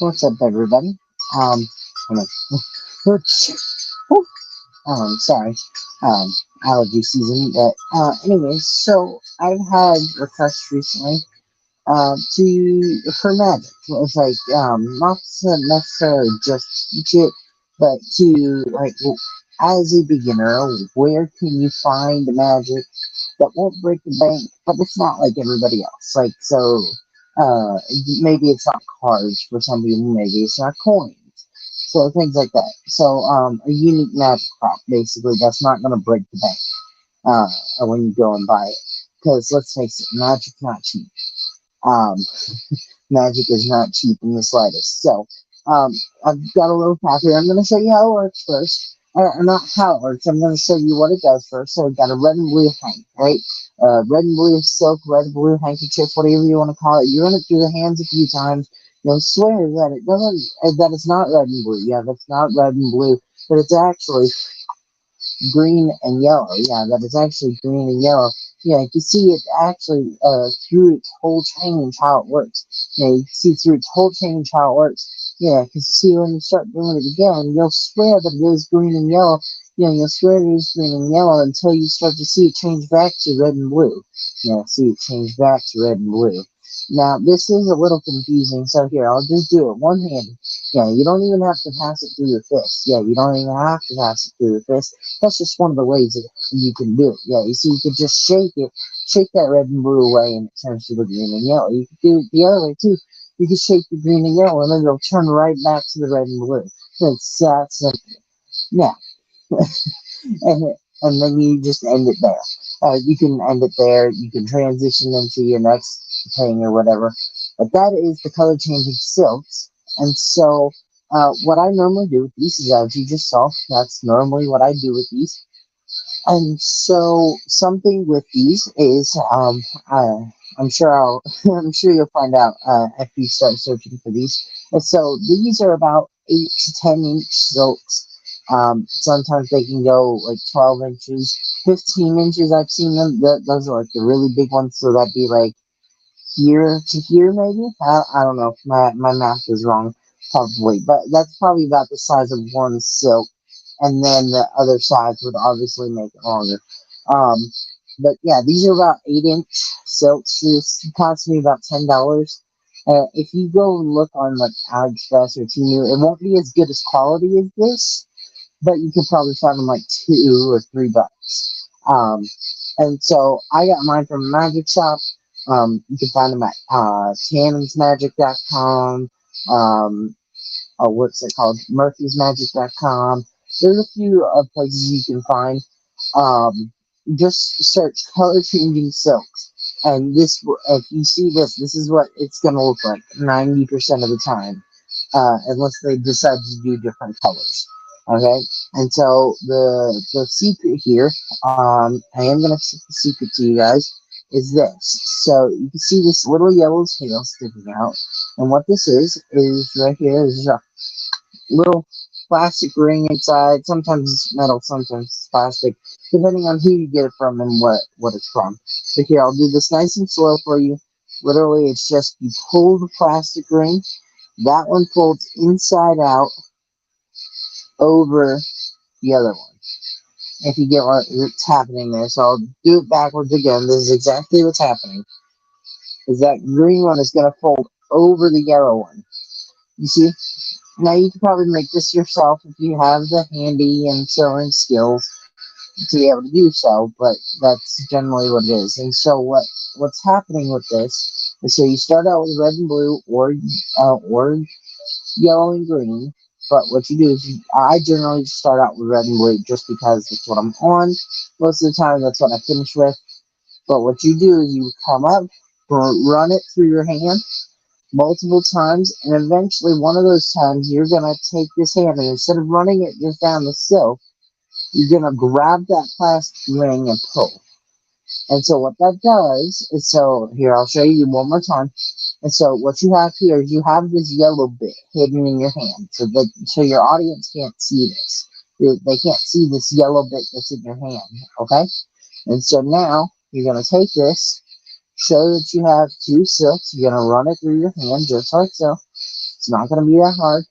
What's up, everybody? Hold on. Oops. Whew. Sorry. Um, Allergy season. But, anyways, so I've had requests recently, for magic. It's like, not to necessarily just teach it, but to, like, as a beginner, where can you find magic that won't break the bank, but it's not like everybody else. Like, so, maybe it's not cards for some people, maybe it's not coins. So things like that. So, a unique magic crop, basically, that's not going to break the bank, when you go and buy it. Because let's face it, magic's not cheap. Um, Magic is not cheap in the slightest. So, I've got a little pack here. I'm going to show you how it works first. Or not how it works. I'm going to show you what it does first. So, we've got a red and blue hank, right? Red and blue silk, red and blue handkerchief, whatever you want to call it. You run it through the hands a few times. You'll swear that it doesn't, that it's not red and blue. Yeah, that's not red and blue, but it's actually green and yellow. Yeah, that is actually green and yellow. Yeah, you can see it actually through its whole change how it works. Yeah, you can see through its whole change how it works. Yeah, because see when you start doing it again, you'll swear that it is green and yellow. Yeah, you'll swear it is green and yellow until you start to see it change back to red and blue. Yeah, see it change back to red and blue. Now, this is a little confusing, so here, I'll just do it one-handed. Yeah, you don't even have to pass it through your fist. Yeah, you don't even have to pass it through your fist. That's just one of the ways that you can do it. Yeah, you see, you can just shake it, shake that red and blue away, and it turns to the green and yellow. You can do it the other way, too. You can shake the green and yellow, and then it'll turn right back to the red and blue. It's that simple. Now, and then you just end it there. You can end it there. You can transition into your next thing or whatever. But that is the color changing silks. And so, what I normally do with these is, as you just saw, that's normally what I do with these. And so, something with these is, I'm sure I'm sure you'll find out if you start searching for these. And so, these are about 8 to 10 inch silks. Sometimes they can go like 12 inches, 15 inches. I've seen them. Those are like the really big ones. So that'd be like here to here, maybe. I don't know. My math is wrong, probably, but that's probably about the size of one silk, and then the other sides would obviously make it longer. Um, but yeah, these are about 8 inch silks. This cost me about $10. If you go and look on like AliExpress or Temu, it won't be as good as quality as this, but you could probably find them like $2 or $3. And so I got mine from a magic shop. You can find them at tannensmagic.com. What's it called? murphysmagic.com. There's a few places you can find. Just search color changing silks. And this, if you see this, this is what it's going to look like 90% of the time, unless they decide to do different colors. Okay, and so the secret here, I am gonna tip the secret to you guys, is this. So you can see this little yellow tail sticking out, and what this is right here is a little plastic ring inside. Sometimes it's metal, sometimes it's plastic, depending on who you get it from and what it's from. So here, I'll do this nice and slow for you. Literally, it's just you pull the plastic ring, that one folds inside out over the other one. If you get what's happening there, so I'll do it backwards again. This is exactly what's happening. Is that green one is going to fold over the yellow one. You see? Now you can probably make this yourself if you have the handy and sewing skills to be able to do so, but that's generally what it is. And so what's happening with this is, so you start out with red and blue, or yellow and green. But what you do is, I generally start out with red and blue just because that's what I'm on. Most of the time, that's what I finish with. But what you do is you come up, run it through your hand multiple times, and eventually one of those times you're going to take this hand, and instead of running it just down the silk, you're going to grab that plastic ring and pull. And so what that does is, so here, I'll show you one more time. And so what you have here is you have this yellow bit hidden in your hand, so your audience can't see this. They can't see this yellow bit that's in your hand, okay? And so now you're going to take this, show that you have two silks. You're going to run it through your hand just like so. It's not going to be that hard.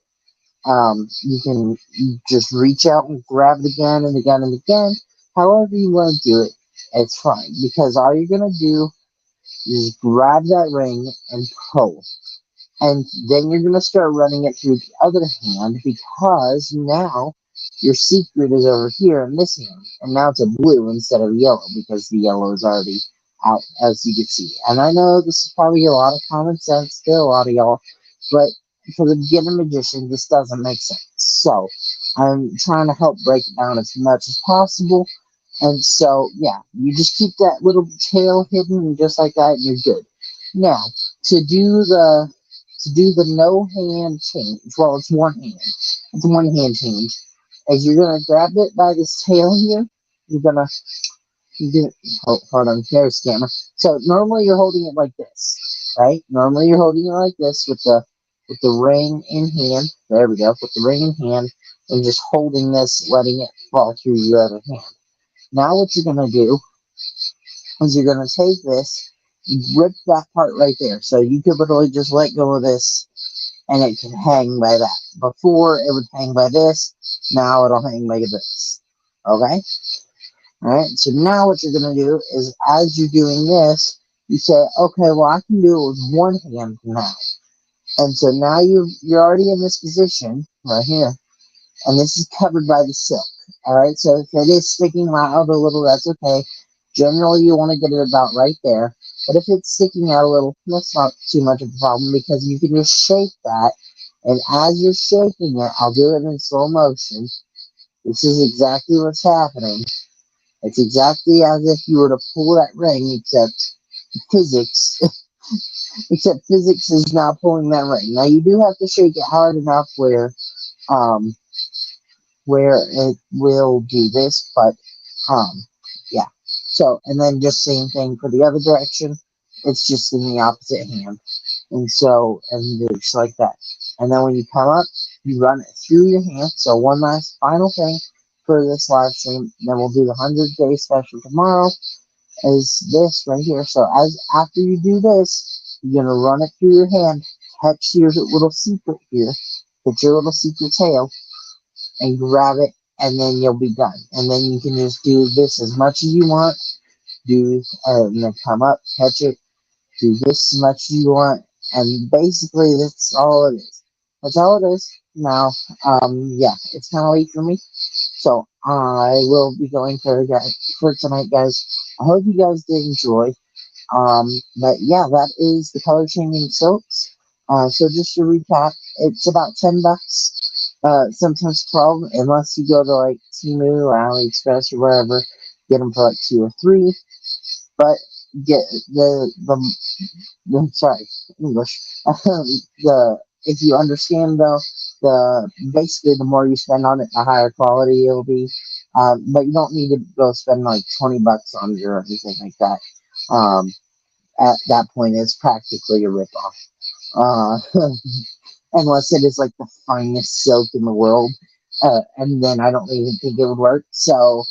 You can just reach out and grab it again and again and again. However you want to do it, it's fine because all you're going to do is grab that ring and pull. And then you're going to start running it through the other hand because now your secret is over here in this hand. And now it's a blue instead of yellow because the yellow is already out, as you can see. And I know this is probably a lot of common sense to a lot of y'all, but for the beginner magician, this doesn't make sense. So I'm trying to help break it down as much as possible. And so, yeah, you just keep that little tail hidden just like that, and you're good. Now, to do the no hand change, well, it's one hand. It's a one hand change. As you're gonna grab it by this tail here, you're gonna hold on, there's camera. So normally you're holding it like this, right? Normally you're holding it like this with the ring in hand. There we go, with the ring in hand, and just holding this, letting it fall through your other hand. Now what you're gonna do is you're gonna take this, rip that part right there. So you could literally just let go of this and it can hang by that. Before it would hang by this, now it'll hang by this. Okay? Alright, so now what you're gonna do is as you're doing this, you say, okay, well I can do it with one hand now. And so now you're already in this position right here, and this is covered by the silk. Alright, so if it is sticking out a little, that's okay. Generally you want to get it about right there. But if it's sticking out a little, that's not too much of a problem because you can just shake that. And as you're shaking it, I'll do it in slow motion. This is exactly what's happening. It's exactly as if you were to pull that ring, except physics. Except physics is not pulling that ring. Now you do have to shake it hard enough um, where it will do this, but yeah. So, and then just same thing for the other direction. It's just in the opposite hand. And so, and just like that. And then when you come up, you run it through your hand. So one last final thing for this live stream, then we'll do the 100-day special tomorrow, is this right here. So as after you do this, you're going to run it through your hand, catch your little secret here, catch your little secret tail, and grab it, and then you'll be done. And then you can just do this as much as you want. And then come up, catch it, do this as much as you want, and basically that's all it is. That's all it is. Now, yeah, it's kind of late for me, so I will be going for tonight, guys. I hope you guys did enjoy. But yeah, that is the color changing silks. So just to recap, it's about $10. Sometimes 12, unless you go to like Temu or AliExpress or wherever, get them for like 2 or 3. But get sorry, English. If you understand though, basically the more you spend on it, the higher quality it'll be. But you don't need to go spend like $20 on it or anything like that. At that point, it's practically a ripoff. Unless it is like the finest silk in the world, and then I don't even think it would work. So.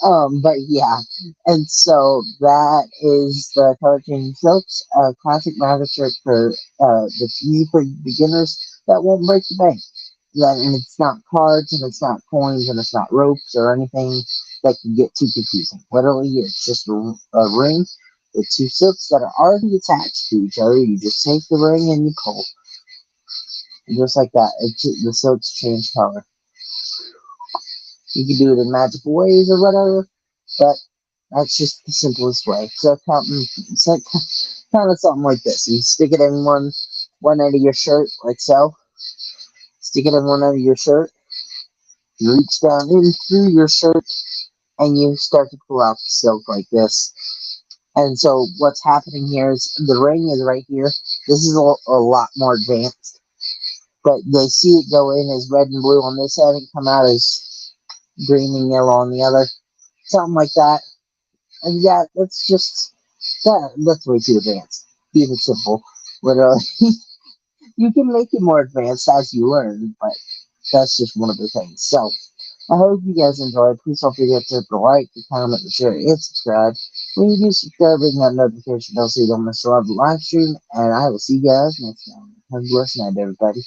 But yeah, and so that is the color changing silks, classic magic trick for that's easy for beginners that won't break the bank. That and it's not cards and it's not coins and it's not ropes or anything that can get too confusing. Literally, it's just a ring with 2 silks that are already attached to each other. You just take the ring and you pull, and just like that. The silks change color. You can do it in magical ways or whatever, but that's just the simplest way. So kind of something like this. You stick it in one end of your shirt, like so. Stick it in one end of your shirt. You reach down in through your shirt, and you start to pull out the silk like this. And so what's happening here is the ring is right here. This is a lot more advanced. But they see it go in as red and blue on this end and come out as green and yellow on the other. Something like that. And yeah, that's just that's way too advanced. Keep it simple. Literally. You can make it more advanced as you learn, but that's just one of the things. So I hope you guys enjoyed. Please don't forget to hit the like, the comment, the share, and subscribe. When you do subscribe, ring that notification bell so you don't miss a live stream. And I will see you guys next time. Have a blessed night, everybody.